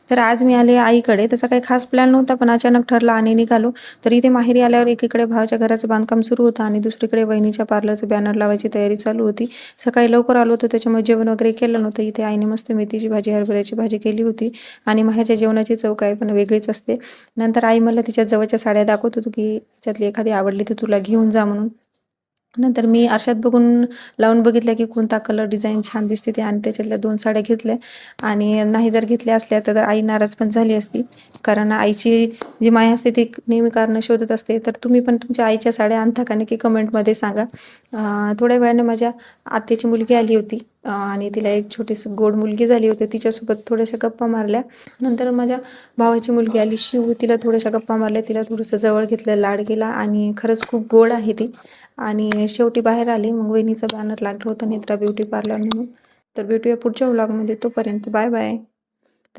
तर आज मी आले आईकडे. त्याचा काही खास प्लॅन नव्हता, पण अचानक ठरला आणि निघालो. तर इथे माहेरी आल्यावर एकीकडे भावाच्या घराचं बांधकाम सुरू होतं आणि दुसरीकडे वहिनीच्या पार्लरचं बॅनर लावायची तयारी चालू होती. सकाळी लवकर आलो होतो, त्याच्यामुळे जेवण वगैरे केलं नव्हतं. इथे आईने मस्त मेथीची भाजी, हरभऱ्याची भाजी केली होती आणि माहेरच्या जेवणाची चव काय पण वेगळीच असते. नंतर आई मला तिच्या जवळच्या साड्या दाखवत होतो, की त्याच्यातली एखादी आवडली तर तुला घेऊन जा म्हणून. नंतर मी आरशात बघून लावून बघितल्या, की कोणता कलर डिझाईन छान दिसते ते, आणि त्याच्यातल्या 2 साड्या घेतल्या. आणि नाही जर घेतल्या असल्या तर आई नाराज पण झाली असती, कारण आईची जी माया असते ती नेहमी कारणं शोधत असते. तर तुम्ही पण तुमच्या आईच्या साड्या आणता का, नक्की कमेंटमध्ये सांगा. थोड्या वेळाने माझ्या आत्याची मुलगी आली होती आणि तिला एक छोटीशी गोड मुलगी झाली होती. तिच्यासोबत थोड्याशा गप्पा मारल्या. नंतर माझ्या भावाची मुलगी आली शिव, तिला थोड्याशा गप्पा मारल्या, तिला थोडंसं जवळ घेतलं, लाड केला आणि खरंच खूप गोड आहे ती. आणि शेवटी बाहेर आली. मग वहिनीचं बॅनर लागलं होतं नेत्रा ब्युटी पार्लर म्हणून. तर भेटूया पुढच्या व्लॉगमध्ये. तोपर्यंत बाय बाय.